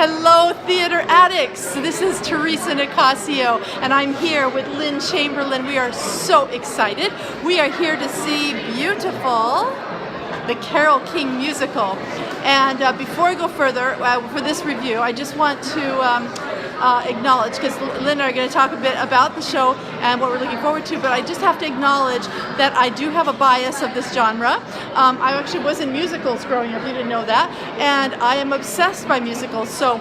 Hello, theater addicts. This is Teresa Nicasio, and I'm here with Lynn Chamberlain. We are so excited. We are here to see beautiful, the Carole King musical. And before I go further for this review, I just want to acknowledge, because Lynn and I are going to talk a bit about the show and what we're looking forward to, but I just have to acknowledge that I do have a bias of this genre. I actually was in musicals growing up, you didn't know that, and I am obsessed by musicals, so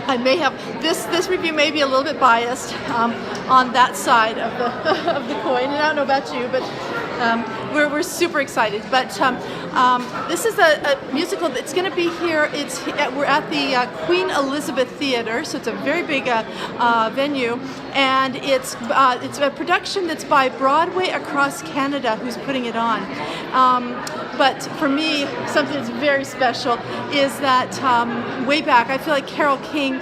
I may have, this review may be a little bit biased on that side of the of the coin, and I don't know about you, but we're super excited. But this is a musical that's going to be here. We're at the Queen Elizabeth Theater, so it's a very big venue, and it's a production that's by Broadway across Canada, who's putting it on. But for me, something that's very special is that way back, I feel like Carole King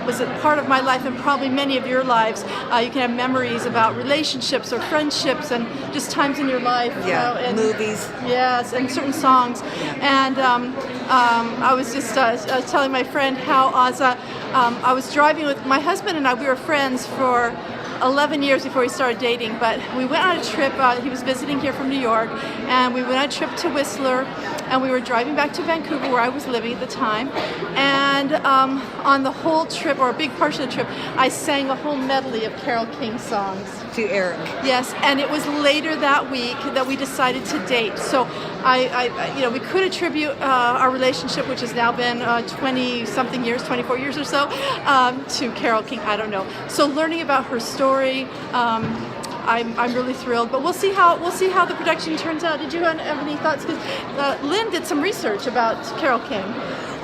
was a part of my life and probably many of your lives. You can have memories about relationships or friendships and just times in your life. Yeah, and movies. Yes, and certain songs. Yeah. And I was just telling my friend how I was driving with my husband and I. We were friends for 11 years before we started dating, but we went on a trip. He was visiting here from New York, and we went on a trip to Whistler, and we were driving back to Vancouver, where I was living at the time. And on the whole trip, or a big portion of the trip, I sang a whole medley of Carole King songs. To Eric. Yes, and it was later that week that we decided to date. So we could attribute our relationship, which has now been 20-something years, 24 years or so, to Carole King. I don't know. So learning about her story, I'm really thrilled. But we'll see how the production turns out. Did you have any thoughts? Because Lynn did some research about Carole King.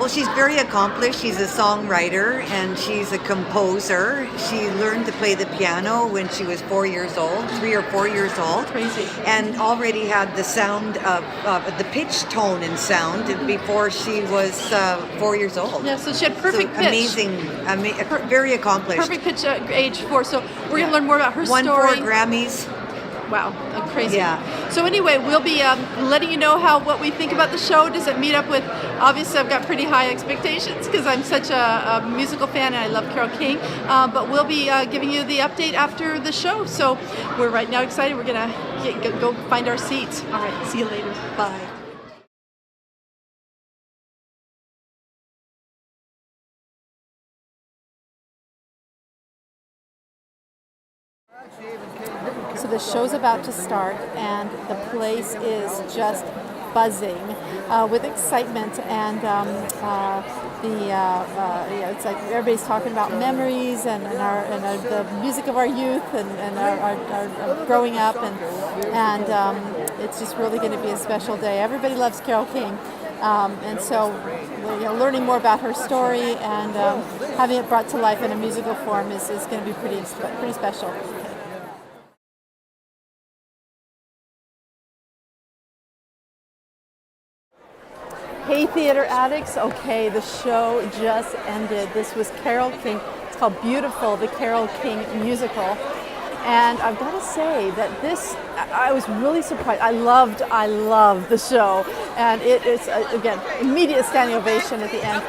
Well, she's very accomplished. She's a songwriter and she's a composer. She learned to play the piano when she was 4 years old, 3 or 4 years old. Crazy. And already had the sound of the pitch, tone, and sound before she was 4 years old. Yeah, so she had perfect pitch. Amazing, very accomplished. Perfect pitch at age 4. So we're going to learn more about her story. Won 4 Grammys. Wow, crazy. Yeah. So anyway, we'll be letting you know what we think about the show. Does it meet up with, obviously I've got pretty high expectations because I'm such a musical fan and I love Carole King, but we'll be giving you the update after the show. So we're right now excited. We're going to go find our seats. All right, see you later. Bye. So the show's about to start, and the place is just buzzing with excitement, and it's like everybody's talking about memories and the music of our youth and our growing up, and it's just really going to be a special day. Everybody loves Carole King, and so learning more about her story and having it brought to life in a musical form is going to be pretty special. Hey, theater addicts. Okay, the show just ended. This was Carole King. It's called Beautiful, the Carole King musical. And I've got to say that I was really surprised. I loved the show. And it's, again, immediate standing ovation at the end.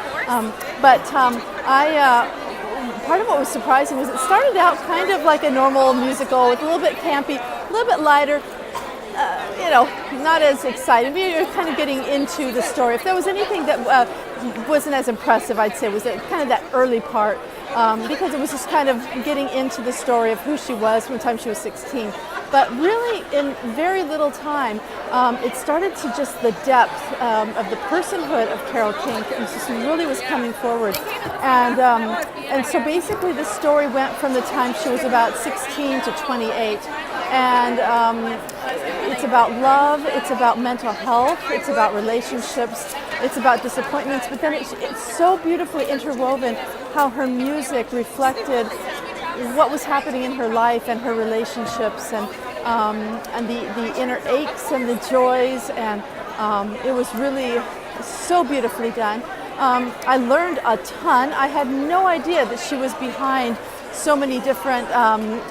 Part of what was surprising was it started out kind of like a normal musical with a little bit campy, a little bit lighter. Not as exciting. You're kind of getting into the story. If there was anything that wasn't as impressive, I'd say was kind of that early part, because it was just kind of getting into the story of who she was from the time she was 16. But really, in very little time, it started to just the depth of the personhood of Carole King. It just really was coming forward, and so basically the story went from the time she was about 16 to 28, and it's about love, it's about mental health, it's about relationships, it's about disappointments, but then it's so beautifully interwoven how her music reflected what was happening in her life and her relationships and the inner aches and the joys, and it was really so beautifully done. I learned a ton. I had no idea that she was behind so many different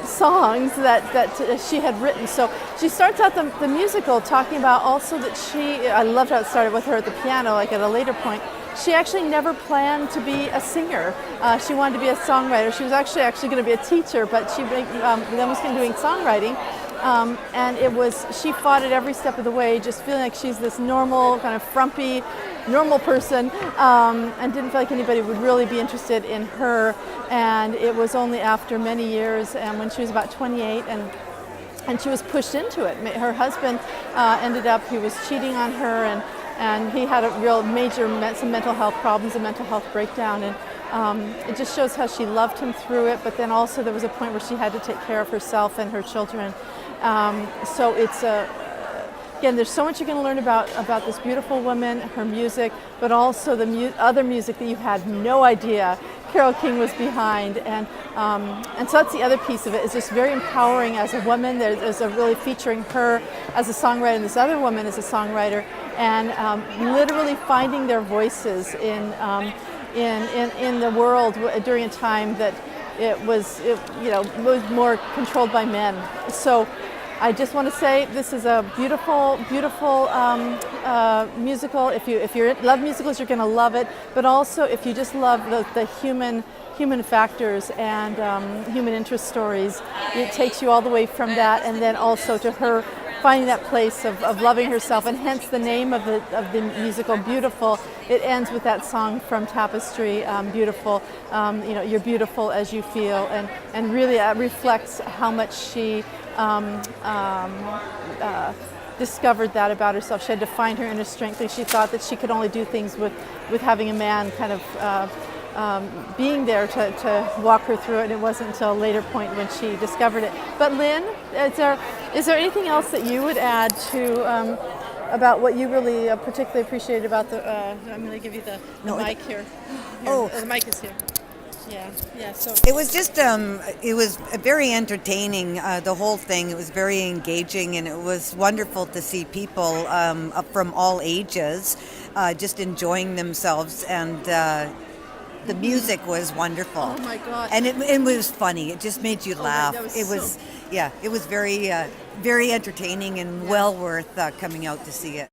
songs that she had written. So she starts out the musical talking about also that I loved how it started with her at the piano, like at a later point, she actually never planned to be a singer. She wanted to be a songwriter. She was actually going to be a teacher, but she then was doing songwriting. And she fought it every step of the way, just feeling like she's this normal, kind of frumpy, normal person, and didn't feel like anybody would really be interested in her. And it was only after many years, and when she was about 28, and she was pushed into it. Her husband he was cheating on her, and he had a real some mental health problems, a mental health breakdown, and it just shows how she loved him through it, but then also there was a point where she had to take care of herself and her children. So it's again, there's so much you can learn about this beautiful woman, her music, but also the other music that you had no idea Carole King was behind, and so that's the other piece of it. It's just very empowering as a woman. There's a really featuring her as a songwriter and this other woman as a songwriter, and literally finding their voices in the world during a time that it was more controlled by men. So I just want to say this is a beautiful, beautiful musical. If you love musicals, you're going to love it. But also, if you just love the human factors and human interest stories, it takes you all the way from that, and then also to her finding that place of loving herself, and hence the name of the musical, Beautiful. It ends with that song from Tapestry, Beautiful. You're beautiful as you feel, and really reflects how much she discovered that about herself. She had to find her inner strength, and she thought that she could only do things with having a man kind of being there to walk her through it. And it wasn't until a later point when she discovered it. But Lynn, is there anything else that you would add to about what you really particularly appreciated about the? I'm going to give you the mic here. The mic is here. Yeah. So it was just it was very entertaining. The whole thing. It was very engaging, and it was wonderful to see people from all ages just enjoying themselves, and the music was wonderful. Oh my God! And it was funny. It just made you laugh. It was very very entertaining and well worth coming out to see it.